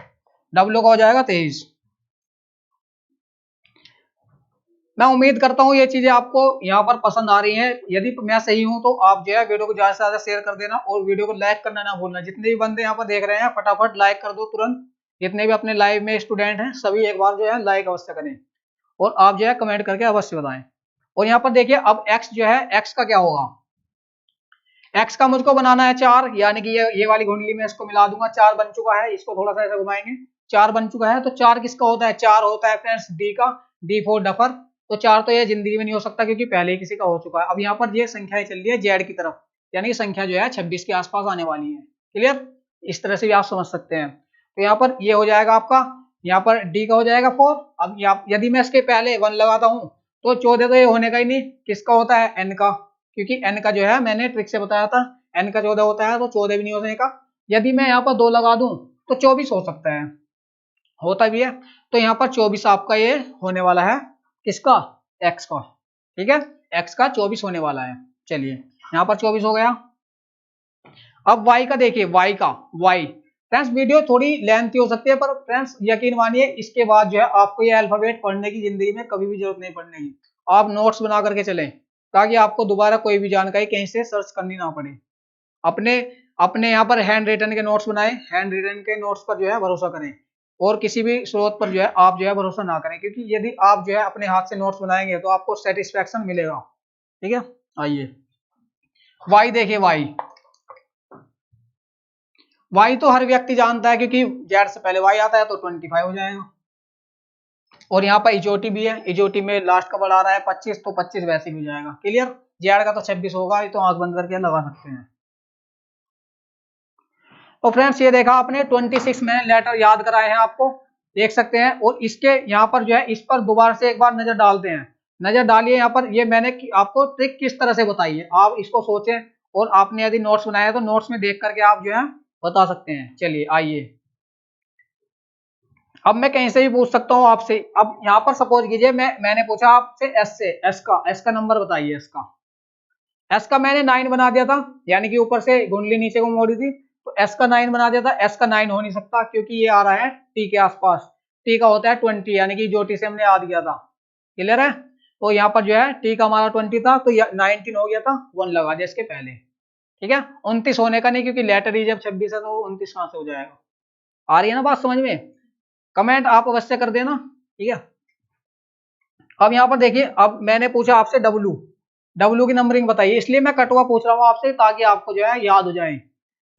डब्ल्यू का हो जाएगा 23। मैं उम्मीद करता हूँ ये चीजें आपको यहाँ पर पसंद आ रही हैं। यदि मैं सही हूँ तो आप जो है वीडियो को ज्यादा से ज्यादा शेयर कर देना और वीडियो को लाइक करना ना भूलना। जितने भी बंदे यहाँ पर देख रहे हैं फटाफट लाइक कर दो तुरंत। जितने भी अपने लाइव में स्टूडेंट हैं सभी एक बार जो है लाइक अवश्य करें और आप जो है कमेंट करके अवश्य बताएं। और यहाँ पर देखिए अब एक्स जो है एक्स का क्या होगा। एक्स का मुझको बनाना है 4, यानी कि ये वाली कुंडली में इसको मिला दूंगा। 4 बन चुका है, इसको थोड़ा सा ऐसा घुमाएंगे। 4 बन चुका है तो 4 किसका होता है, 4 होता है फ्रेंड्स डी का, डी फॉर डफर। तो 4 तो ये जिंदगी में नहीं हो सकता क्योंकि पहले ही किसी का हो चुका है। अब यहाँ पर ये संख्या चल रही है जेड की तरफ, यानी कि संख्या जो है 26 के आसपास आने वाली है। क्लियर, इस तरह से भी आप समझ सकते हैं। तो यहाँ पर ये हो जाएगा आपका, यहाँ पर डी का हो जाएगा 4। अब यदि मैं इसके पहले 1 लगाता हूँ तो 14 तो ये होने का ही नहीं, किसका होता है, एन का, क्योंकि एन का जो है मैंने ट्रिक से बताया था एन का 14 होता है, तो 14 भी नहीं होने का। यदि मैं यहाँ पर 2 लगा दूं तो 24 हो सकता है, होता भी है। तो यहाँ पर 24 आपका ये होने वाला है, किसका, एक्स का। ठीक है, एक्स का 24 होने वाला है। चलिए यहाँ पर 24 हो गया। अब वाई का देखिए, वाई का, वाई फ्रेंड्स वीडियो थोड़ी लेंथी हो सकती है पर फ्रेंड्स यकीन मानिए इसके बाद जो है आपको ये अल्फाबेट पढ़ने की जिंदगी में कभी भी जरूरत नहीं पड़ने की। आप नोट्स बना करके चलें ताकि आपको दोबारा कोई भी जानकारी कहीं से सर्च करनी ना पड़े। अपने अपने यहाँ पर हैंड रिटन के नोट्स बनाएं, हैंड रिटन के नोट्स पर जो है भरोसा करें और किसी भी स्रोत पर जो है आप जो है भरोसा ना करें, क्योंकि यदि आप जो है अपने हाथ से नोट्स बनाएंगे तो आपको सेटिस्फेक्शन मिलेगा। ठीक है, आइए वाई देखिए, वाई, वाई तो हर व्यक्ति जानता है क्योंकि जेड से पहले वाई आता है तो 25 हो जाएगा। और यहाँ पर इजोटी भी है, इजोटी में लास्ट का बढ़ा रहा है 25, तो 25 वैसे भी हो जाएगा। क्लियर, जेड का तो 26 होगा, ये तो आंख बंद करके लगा सकते हैं। तो फ्रेंड्स ये देखा आपने 26 में लेटर याद कराए हैं आपको, देख सकते हैं। और इसके यहाँ पर जो है इस पर दोबारा से एक बार नजर डालते हैं। नजर डालिए यहाँ पर, ये मैंने आपको ट्रिक किस तरह से बताई है, आप इसको सोचें और आपने यदि नोट्स बनाया तो नोट्स में देख करके आप जो है बता सकते हैं। चलिए आइए, अब मैं कहीं से भी पूछ सकता हूँ आपसे। अब यहाँ पर सपोज कीजिए मैंने पूछा आपसे एस से, एस का नंबर बताइए। एस का मैंने 9 बना दिया था, यानी कि ऊपर से कुंडली नीचे को मोड़ी थी तो एस का 9 बना दिया था। एस का 9 हो नहीं सकता क्योंकि ये आ रहा है टी के आसपास, टी का होता है 20, यानी कि जो टी से हमने याद किया था। क्लियर है, तो यहाँ पर जो है टी का हमारा 20 था तो 19 हो गया था, 1 लगा दिया इसके पहले। ठीक है, 29 होने का नहीं क्योंकि लेटर ही जब 26 है तो 29 कहां से हो जाएगा। आ रही है ना बात समझ में, कमेंट आप अवश्य कर देना। ठीक है, अब यहाँ पर देखिए, अब मैंने पूछा आपसे डब्लू, डब्लू की नंबरिंग बताइए, इसलिए मैं कटवा पूछ रहा हूँ आपसे ताकि आपको जो है याद हो जाए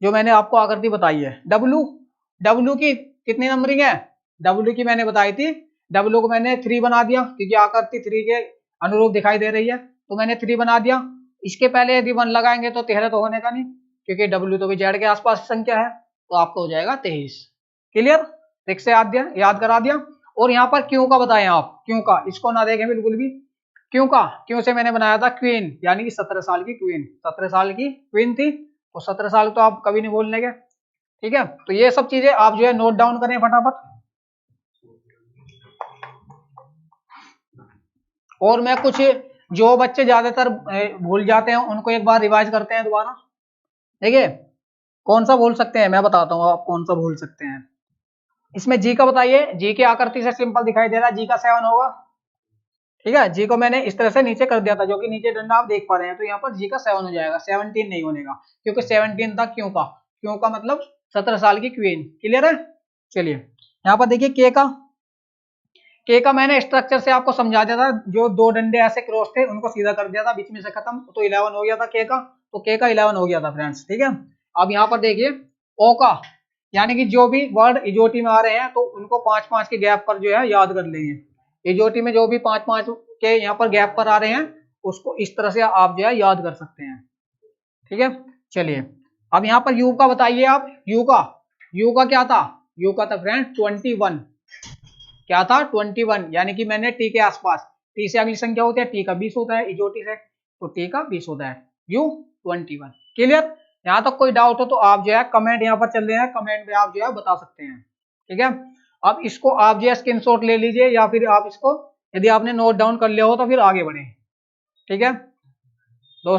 जो मैंने आपको आकृति बताई है। डब्लू, डब्लू की कितनी नंबरिंग है, डब्लू की मैंने बताई थी, डब्लू को मैंने 3 बना दिया क्योंकि आकृति 3 के अनुरूप दिखाई दे रही है तो मैंने 3 बना दिया। इसके पहले यदि 1 लगाएंगे तो 13 तो होने का नहीं क्योंकि डब्लू तो भी जेड के आसपास संख्या है, तो आपको हो जाएगा 23। क्लियर, ठीक से याद करा दिया। और यहाँ पर क्यों का बताएं आप, क्यों का, इसको ना देखें बिल्कुल भी। क्यों का, क्यों से मैंने बनाया था क्वीन, यानी कि 17 साल की क्वीन, 17 साल की क्वीन थी तो 17 साल तो आप कभी नहीं बोलने के। ठीक है, तो ये सब चीजें आप जो है नोट डाउन करें फटाफट। और मैं कुछ जो बच्चे ज्यादातर भूल जाते हैं उनको एक बार रिवाइज करते हैं दोबारा। देखिए कौन सा भूल सकते हैं, मैं बताता हूँ आप कौन सा भूल सकते हैं। इसमें जी का बताइए, जी की आकृति से सिंपल दिखाई दे रहा है, जी का 7 होगा। ठीक है, जी को मैंने इस तरह से नीचे कर दिया था जो कि नीचे डंडा आप देख पा रहे हैं, तो यहाँ पर जी का 7 हो जाएगा, 17 नहीं होने का क्योंकि 17 था क्यों का, क्यों का मतलब 17 साल की क्वीन। क्लियर है, चलिए यहाँ पर देखिए के का मैंने स्ट्रक्चर से आपको समझा दिया था, जो 2 डंडे ऐसे क्रॉस थे उनको सीधा कर दिया था बीच में से खत्म, तो 11 हो गया था के का, तो के का 11 हो गया था फ्रेंड्स। ठीक है, अब यहाँ पर देखिए ओ का, यानी कि जो भी वर्ड इजोटी में आ रहे हैं तो उनको 5-5 के गैप पर जो है याद कर लेंगे। इजोटी में जो भी 5-5 के यहाँ पर गैप पर आ रहे हैं उसको इस तरह से आप जो है याद कर सकते हैं। ठीक है, चलिए अब यहाँ पर यू का बताइए आप, यू का क्या था, यू का था फ्रेंड 21, क्या था 21, यानी कि मैंने टी के आसपास, टी से अगली संख्या होती है, टी का 20 होता है इजोटी से, तो टी का 20 होता है, यू 21। क्लियर, यहाँ तक कोई डाउट हो तो आप जो है कमेंट यहाँ पर चल रहे हैं, कमेंट में आप जो है बता सकते हैं। ठीक है, अब इसको आप जो है स्क्रीनशॉट ले लीजिए या फिर आप इसको यदि आपने नोट डाउन कर लिया हो तो फिर आगे बढ़े। ठीक है, 2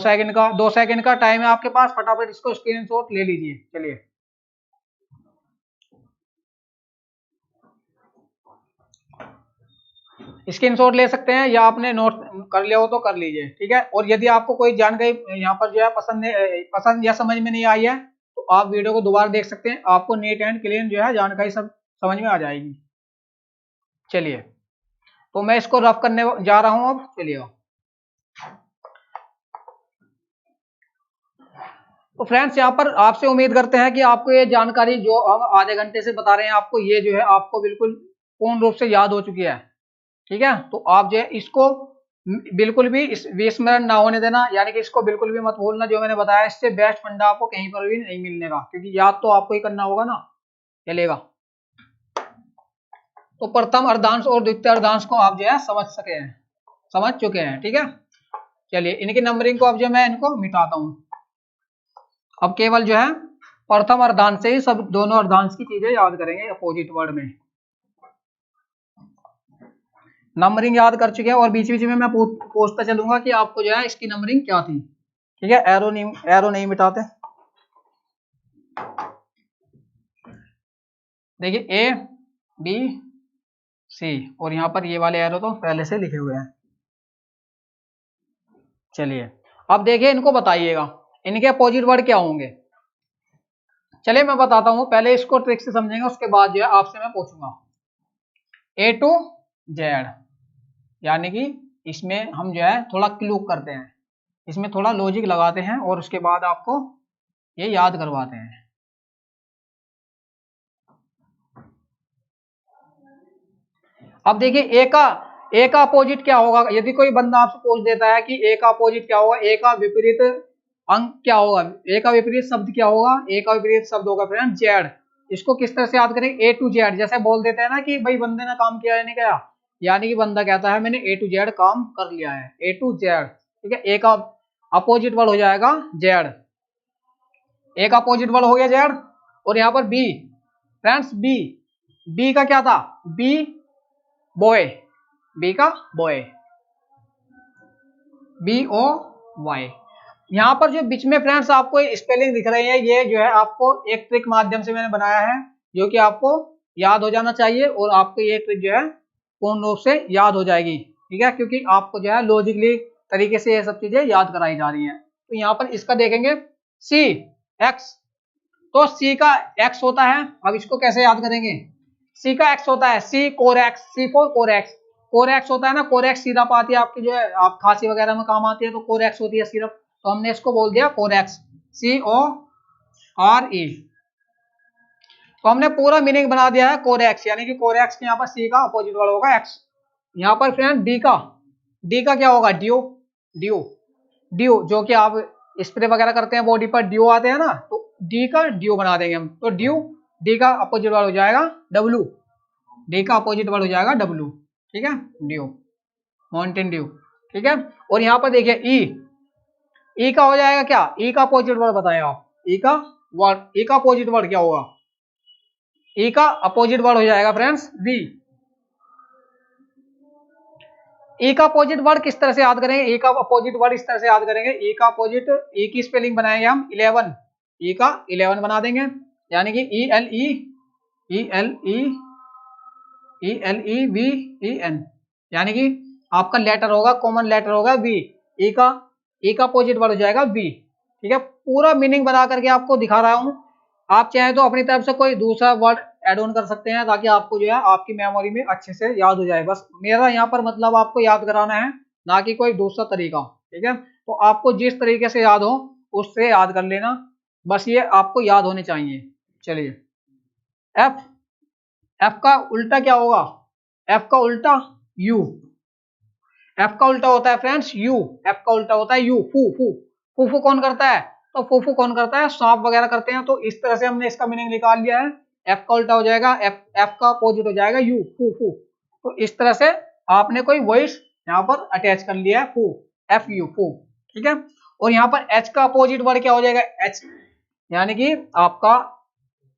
सेकंड का टाइम है आपके पास, फटाफट इसको स्क्रीनशॉट ले लीजिए। चलिए स्क्रीनशॉट ले सकते हैं या आपने नोट कर लिया हो तो कर लीजिए, ठीक है। और यदि आपको कोई जानकारी यहाँ पर जो है पसंद या समझ में नहीं आई है तो आप वीडियो को दोबारा देख सकते हैं, आपको नीट एंड क्लीन जो है जानकारी सब समझ में आ जाएगी। चलिए, तो मैं इसको रफ करने जा रहा हूं अब। चलिए, तो फ्रेंड्स यहाँ पर आपसे उम्मीद करते हैं कि आपको ये जानकारी जो हम आधे घंटे से बता रहे हैं आपको, ये जो है आपको बिल्कुल पूर्ण रूप से याद हो चुकी है, ठीक है। तो आप जो है इसको बिल्कुल भी विस्मरण ना होने देना, यानी कि इसको बिल्कुल भी मत भूलना। जो मैंने बताया इससे बेस्ट फंडा आपको कहीं पर भी नहीं मिलने का, क्योंकि याद तो आपको ही करना होगा ना। चलेगा, तो प्रथम अर्धांश और द्वितीय अर्धांश को आप जो है समझ चुके हैं, ठीक है। चलिए, इनकी नंबरिंग को अब जो मैं इनको मिटाता हूं। अब केवल जो है प्रथम अर्धांश से ही सब दोनों अर्धांश की चीजें याद करेंगे अपोजिट वर्ड में। नंबरिंग याद कर चुके हैं और बीच बीच में मैं पूछता चलूंगा कि आपको जो है इसकी नंबरिंग क्या थी, ठीक है। एरो नहीं मिटाते। देखिए, ए बी सी, और यहाँ पर ये वाले एरो तो पहले से लिखे हुए हैं। चलिए, अब देखिए, इनको बताइएगा इनके अपोजिट वर्ड क्या होंगे। चलिए मैं बताता हूं, पहले इसको ट्रिक से समझेंगे, उसके बाद जो है आपसे मैं पूछूंगा। ए टू जेड, यानी कि इसमें हम जो है थोड़ा क्लू करते हैं, इसमें थोड़ा लॉजिक लगाते हैं और उसके बाद आपको ये याद करवाते हैं। अब देखिए, ए का अपोजिट क्या होगा। यदि कोई बंदा आपसे पूछ देता है कि ए का अपोजिट क्या होगा, ए का विपरीत अंक क्या होगा, ए का विपरीत शब्द क्या होगा, ए का विपरीत शब्द होगा फ्रेंड जेड। इसको किस तरह से याद करेंगे, ए टू जेड। जैसे बोल देते हैं ना कि भाई बंदे ने काम किया है नहीं किया, यानी कि बंदा कहता है मैंने ए टू जेड काम कर लिया है, ए टू जेड, ठीक है। ए का अपोजिट वर्ड हो जाएगा जेड, ए का अपोजिट वर्ड हो गया जेड। और यहाँ पर बी, फ्रेंड्स बी का क्या था, बी बॉय, बी का बॉय, बी ओ वाई। यहाँ पर जो बीच में फ्रेंड्स आपको स्पेलिंग दिख रही है, ये जो है आपको एक ट्रिक माध्यम से मैंने बनाया है, जो कि आपको याद हो जाना चाहिए और आपको ये ट्रिक जो है पूर्ण रूप से याद हो जाएगी, ठीक है। क्योंकि आपको जो है लॉजिकली तरीके से ये सब चीजें याद कराई जा रही हैं। तो यहाँ पर इसका देखेंगे सी एक्स, तो सी का एक्स होता है। अब इसको कैसे याद करेंगे, सी का एक्स होता है c core x, c for core x. Core x होता है ना, कोर एक्स सिरप आती है आपकी, जो है आप खांसी वगैरह में काम आती है, तो कोर एक्स होती है सिरप, तो हमने इसको बोल दिया कोर एक्स, सी ओ आर ई। तो हमने पूरा मीनिंग बना दिया है कोर एक्स, यानी कि कोर एक्स के यहाँ पर सी का अपोजिट वर्ड होगा एक्स। यहाँ पर फ्रेंड डी का क्या होगा, ड्यू ड्यू ड्यू, जो कि आप स्प्रे वगैरह करते हैं बॉडी पर, ड्यू आते हैं ना, तो डी का ड्यू बना देंगे हम। तो ड्यू, डी का अपोजिट वर्ड हो जाएगा डब्लू, डी का अपोजिट वर्ड हो जाएगा डब्लू, ठीक है, ड्यू, माउंटेन ड्यू, ठीक है। और यहाँ पर देखिए ई का हो जाएगा क्या, ई का अपोजिट वर्ड बताएं आप, ई का अपोजिट वर्ड क्या होगा, ई का अपोजिट वर्ड हो जाएगा फ्रेंड्स वी। ई का अपोजिट वर्ड किस तरह से याद करेंगे, ई का अपोजिट वर्ड इस तरह से याद करेंगे, ई का अपोजिट, ई की स्पेलिंग बनाएंगे हम 11, ई का 11 बना देंगे, यानी कि E L E V E N, यानी कि आपका लेटर होगा, कॉमन लेटर होगा वी, ई का अपोजिट वर्ड हो जाएगा वी, ठीक है। पूरा मीनिंग बना करके आपको दिखा रहा हूं, आप चाहे तो अपनी तरफ से कोई दूसरा वर्ड एड ऑन कर सकते हैं, ताकि आपको जो है आपकी मेमोरी में अच्छे से याद हो जाए। बस मेरा यहाँ पर मतलब आपको याद कराना है, ना कि कोई दूसरा तरीका, ठीक है। तो आपको जिस तरीके से याद हो उससे याद कर लेना, बस ये आपको याद होने चाहिए। चलिए, एफ, एफ का उल्टा क्या होगा, एफ का उल्टा यू, एफ का उल्टा होता है फ्रेंड्स यू, एफ का उल्टा होता है यू, फू कौन करता है, तो फूफू कौन करता है, सांप वगैरह करते हैं। तो इस तरह से हमने इसका मीनिंग निकाल लिया है, एफ का उल्टा हो जाएगा एफ का अपोजिट हो जाएगा यू, फू। तो इस तरह से आपने कोई वॉइस यहाँ पर अटैच कर लिया है, फू, एफ यू, फू, ठीक है। और यहाँ पर एच का अपोजिट वर्ड क्या हो जाएगा, एच, यानी कि आपका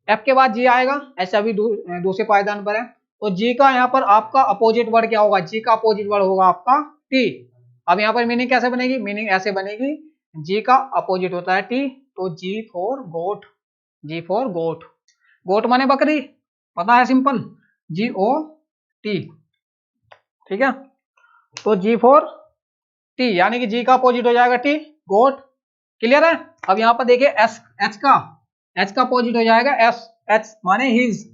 एफ के बाद जी आएगा, एच अभी दूसरे पायदान पर है, तो जी का यहाँ पर आपका अपोजिट वर्ड क्या होगा, जी का अपोजिट वर्ड होगा आपका टी। अब यहाँ पर मीनिंग कैसे बनेगी, मीनिंग ऐसे बनेगी, जी का अपोजिट होता है टी, तो जी फॉर गोट, जी फॉर गोट, गोट माने बकरी, पता है सिंपल, जी ओ टी। ठीक है। तो G फॉर टी, यानी कि G का अपोजिट हो जाएगा टी, गोट। क्लियर है। अब यहाँ पर देखिए H का अपोजिट हो जाएगा एस, H माने his,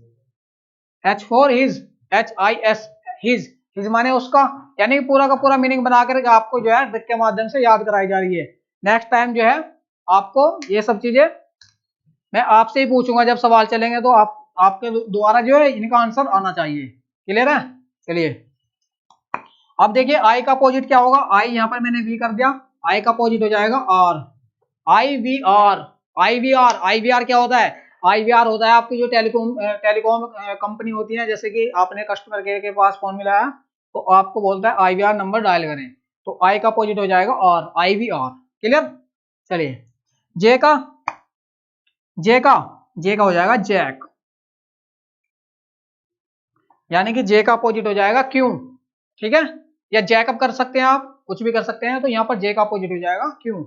H for his, HIS, his माने उसका, यानी पूरा का पूरा मीनिंग बनाकर आपको जो है ट्रिक के माध्यम से याद कराई जा रही है। नेक्स्ट टाइम जो है आपको ये सब चीजें मैं आपसे ही पूछूंगा जब सवाल चलेंगे, तो आपके द्वारा जो है इनका आंसर आना चाहिए। क्लियर है। चलिए अब देखिए आई का अपोजिट क्या होगा, आई यहाँ पर मैंने वी कर दिया, आई का अपोजिट हो जाएगा आर, IVR, IVR क्या होता है, IVR होता है आपकी जो टेलीकॉम कंपनी होती है, जैसे कि आपने कस्टमर केयर के पास फोन मिलाया तो आपको बोलता है IVR नंबर डायल करें, तो आई का अपोजिट हो जाएगा आर, IVR। क्लियर। चलिए जे का हो जाएगा जैक, यानी कि जे का अपोजिट हो जाएगा क्यों। ठीक है, या जैकअप कर सकते हैं आप, कुछ भी कर सकते हैं, तो यहाँ पर जे का अपोजिट हो जाएगा क्यों,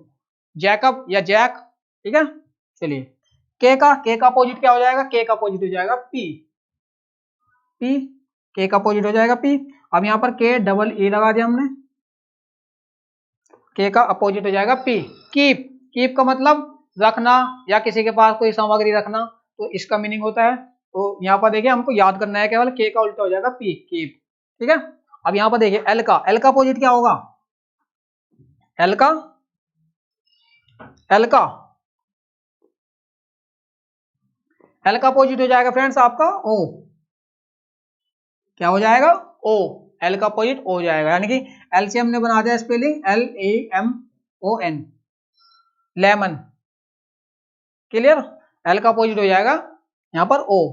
जैकअप या जैक। ठीक है। चलिए के का अपोजिट क्या हो जाएगा, के का अपोजिट हो जाएगा पी, के का अपोजिट हो जाएगा पी। अब यहाँ पर के डबल ई लगा दिया हमने, के का अपोजिट हो जाएगा पी। कीप का मतलब रखना या किसी के पास कोई सामग्री रखना, तो इसका मीनिंग होता है। तो यहाँ पर देखिए हमको याद करना है केवल, के का उल्टा हो जाएगा पी, कीप। ठीक है। अब यहाँ पर देखिए एल का अपोजिट क्या होगा, एल का अपोजिट हो जाएगा फ्रेंड्स आपका ओ, क्या हो जाएगा ओ, एल का अपोजिट ओ हो जाएगा, यानी कि एल से हमने बना दिया spelling LAMON, lemon. Clear. L का अपोजिट हो जाएगा यहाँ पर ओ।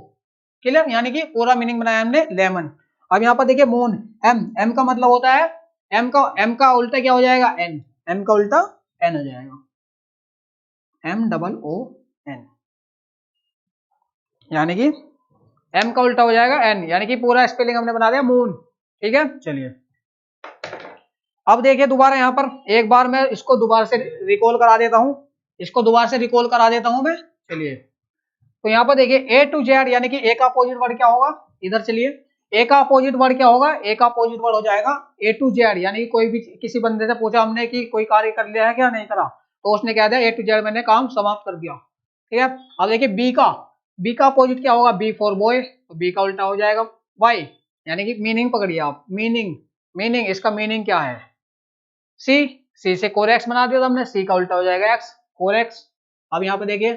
क्लियर, यानी कि पूरा मीनिंग बनाया हमने लेमन। अब यहाँ पर देखिए मून, एम का मतलब होता है, एम का उल्टा क्या हो जाएगा एन, एम का उल्टा एन हो जाएगा, MOON, यानी कि एम का उल्टा हो जाएगा एन, यानी कि पूरा स्पेलिंग हमने बना दिया मून। ठीक है। चलिए अब देखिए दोबारा यहाँ पर एक बार मैं इसको दोबारा से रिकॉल करा देता हूँ, मैं। चलिए तो यहाँ पर देखिए A to Z, यानी कि ए का अपोजिट वर्ड क्या होगा, इधर चलिए ए का अपोजिट वर्ड क्या होगा, ए का अपोजिट वर्ड हो जाएगा A to Z, यानी कि कोई भी किसी बंदे से पूछा हमने कि कोई कार्य कर लिया है क्या, नहीं करा, तो उसने कह दिया A to Z मैंने काम समाप्त कर दिया। ठीक है। अब देखिए बी का अपोजिट क्या होगा, बी फॉर बॉय, तो बी का उल्टा हो जाएगा वाई, यानी कि मीनिंग पकड़िए आप, मीनिंग इसका मीनिंग क्या है, सी से कोरेक्स बना दिया तो हमने, सी का उल्टा हो जाएगा एक्स, कोरेक्स। अब यहाँ पे देखिए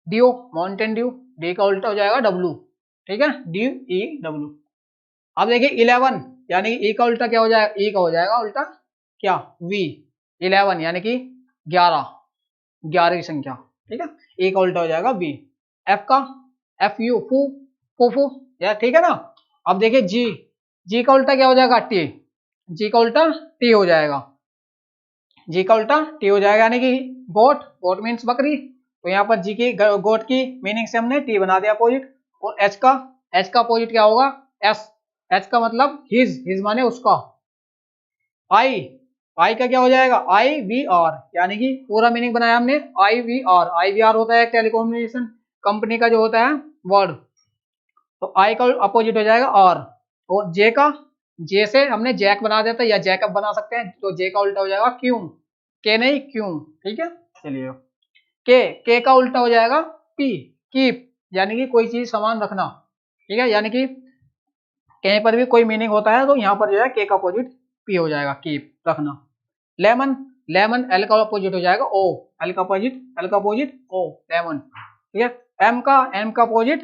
डियो, माउंटेन ड्यू, डी का उल्टा हो जाएगा डब्लू। ठीक है, DEW। अब देखिए 11, यानी कि ई का उल्टा क्या हो जाएगा, ई का हो जाएगा उल्टा क्या, वी, 11 यानी कि 11 की संख्या। ठीक है, ई का उल्टा हो जाएगा वी। FU फू, यार ठीक है ना। अब देखिए जी का उल्टा क्या हो जाएगा टी, जी का उल्टा टी हो जाएगा, यानी कि गोट मीन्स बकरी, तो यहाँ पर जी की गोट की मीनिंग से हमने टी बना दिया अपोजिट। और एच का अपोजिट क्या होगा, एच का मतलब हिज माने उसका। आई का क्या हो जाएगा, IVR, यानी कि पूरा मीनिंग बनाया हमने IVR होता है टेलीकम्युनिकेशन कंपनी का जो होता है वर्ड, तो आई का अपोजिट हो जाएगा आर। और जे से हमने जैक बना दिया था या जैकअप बना सकते हैं, तो जे का उल्टा हो जाएगा क्यों, के नहीं क्यों। ठीक है। चलिए के का उल्टा हो जाएगा पी, कीप, यानी कि कोई चीज सामान रखना। ठीक है, यानी कि कहीं पर भी कोई मीनिंग होता है तो यहाँ पर जो है के का अपोजिट पी हो जाएगा, कीप, रखना। लेमन एल का अपोजिट हो जाएगा ओ, एल का अपोजिट ओ, लेमन। ठीक है। एम का अपोजिट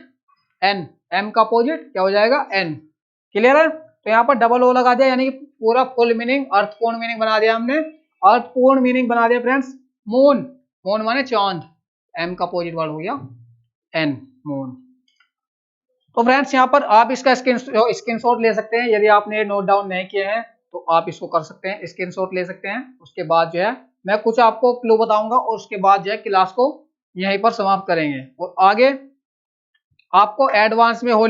एन, एम का अपोजिट क्या हो जाएगा एन। क्लियर है। तो यहाँ पर डबल ओ लगा दिया, यानी कि पूरा फुल मीनिंग, अर्थपूर्ण मीनिंग बना दिया हमने, अर्थपूर्ण मीनिंग बना दिया फ्रेंड्स। मून माने चांद, एम का अपोजिट वर्ड हो गया एन, मून। तो फ्रेंड्स यहाँ पर आप इसका स्क्रीनशॉट ले सकते हैं, यदि आपने नोट डाउन नहीं किए हैं तो आप इसको कर सकते हैं, स्क्रीनशॉट ले सकते हैं। उसके बाद जो है मैं कुछ आपको क्लू बताऊंगा और उसके बाद जो है क्लास को यहीं पर समाप्त करेंगे, और आगे आपको एडवांस में होली